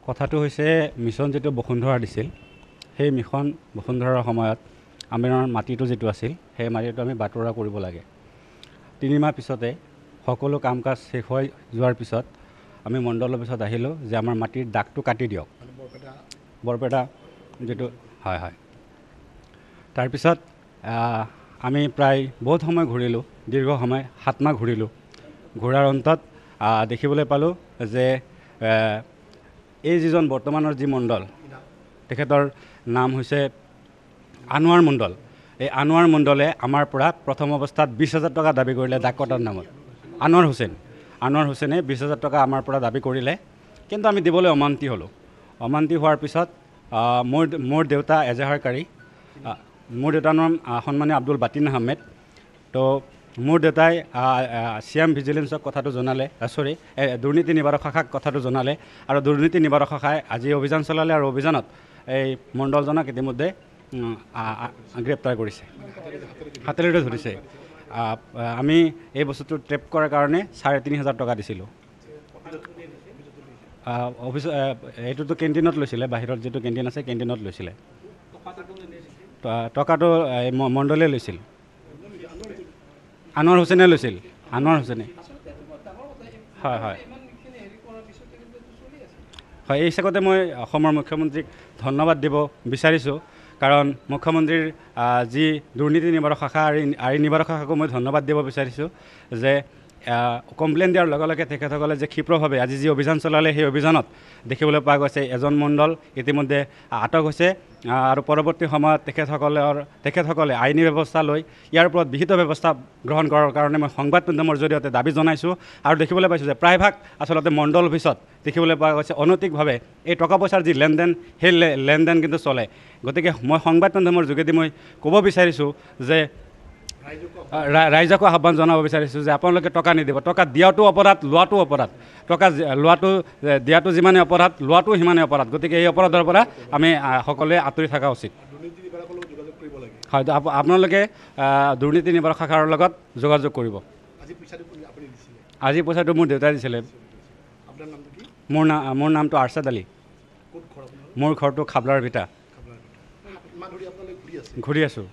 কথাটো হৈছে মিছন যেটো বসুন্ধৰা দিছিল সেই মিছন বসুন্ধৰাৰ সময়ত আমাৰ মাটিটো যেটো আছিল সেই মাটিটো আমি বাটৰা কৰিব লাগে 3 মাহ পিছতে সকলো কাম কাজ শেষ হৈ যোৱাৰ পিছত আমি মণ্ডল অফিচত আহিলো যে আমাৰ মাটিৰ দাগটো কাটি দিয়ক বৰপেটা যেটো হয় হয় তাৰ পিছত আমি প্ৰায় বহুত সময় ঘূৰিলো দীৰ্ঘ সময় 7 মাহ ঘূৰিলো ঘূৰাৰ অন্তত দেখিবলৈ পালো যে এই যিজন বৰ্তমানৰ যি মণ্ডল তেখেতৰ নাম হৈছে আনোৱাৰ মণ্ডল এই আনোৱাৰ মণ্ডলে আমাৰ পৰা প্ৰথম অৱস্থাত 20,000 টকা দাবী কৰিলে দাগ কটাৰ নামত আনোৱাৰ হুছেইনে 20,000 টকা আমাৰ পৰা দাবী কৰিলে কিন্তু আমি দিবলৈ অমান্তি হলো অমান্তি হোৱাৰ পিছত মোৰ দেউতা এজাহাৰকাৰী মোৰ দেউতাৰ নাম সন্মানীয় আব্দুল বাতিন আহমেদ তো মোৰ দেউতাই চিএম ভিজিলেন্সক কথাটো জনালে দুৰ্নীতি নিবাৰক শাখাক কথাটো জনালে আৰু দুৰ্নীতি নিবাৰক শাখাই আজি অভিযান চলালে আৰু অভিযানত এই মণ্ডলজনক ইতিমধ্যে গ্ৰেপ্তাৰ কৰিছে হাতেৰে ধৰিছে আমি এই বস্তুটো ট্ৰেপ কৰাৰ কাৰণে 3,500 টকা দিছিলোঁ অফিচ এইটোতো কেণ্টিনত লৈছিলে বাহিৰত যেটো কেণ্টিন আছে কেণ্টিনত লৈছিলে টকাটো মণ্ডলে লৈছিল আনোৱাৰ হুছেইনে লৈছিল আনোৱাৰ হুছেইনে হয় হয় হয় এই হিচাপতে মই অসমৰ মুখ্যমন্ত্ৰীক ধন্যবাদ দিব বিচাৰিছোঁ কাৰণ মুখ্যমন্ত্ৰীৰ যি দুৰ্নীতি নিবাৰক শাখা আইন নিবাৰক শাখাকো মই ধন্যবাদ দিব বিচাৰিছোঁ যে কমপ্লেইন দিয়াৰ লগে লগে তেখেতসকলে যে ক্ষিপ্ৰভাৱে আজি যি অভিযান চলালে সেই অভিযানত দেখিবলৈ পোৱা গৈছে এজন মণ্ডল ইতিমধ্যে আটক হৈছে আৰু পৰৱৰ্তী সময়ত তেখেতসকলে আইনী ব্যৱস্থা লৈ ইয়াৰ ওপৰত বিহিত ব্যৱস্থা গ্ৰহণ কৰাৰ কাৰণে মই সংবাদ মাধ্যমৰ জৰিয়তে দাবী জনাইছোঁ আৰু দেখিবলৈ পাইছোঁ যে প্ৰায়ভাগ আচলতে মণ্ডল অফিচত দেখিবলৈ পোৱা গৈছে অনৈতিকভাৱে এই টকা পইচাৰ যি লেনদেন সেই লেনদেন কিন্তু চলে গতিকে মই সংবাদ মাধ্যমৰ যোগেদি মই ক'ব বিচাৰিছোঁ যে ৰাইজকো আহ্বান জনাব বিচাৰিছোঁ যে আপোনালোকে টকা নিদিব টকা দিয়াটো অপৰাধ লোৱাটো অপৰাধ টকা দিয়াটো যিমানে অপৰাধ লোৱাটো সিমানে অপৰাধ গতিকে এই অপৰাধৰ পৰা আমি সকলোৱে আঁতৰি থকা উচিত হয় আপোনালোকে দুৰ্নীতি নিবাৰক শাখাৰ লগত যোগাযোগ কৰিব আজি পইচাটো মোৰ দেউতাই দিছিলে মোৰ নামটো আৰছাদ আলী মোৰ ঘৰটো খাবলাৰ ভিটা ঘূৰি আছোঁ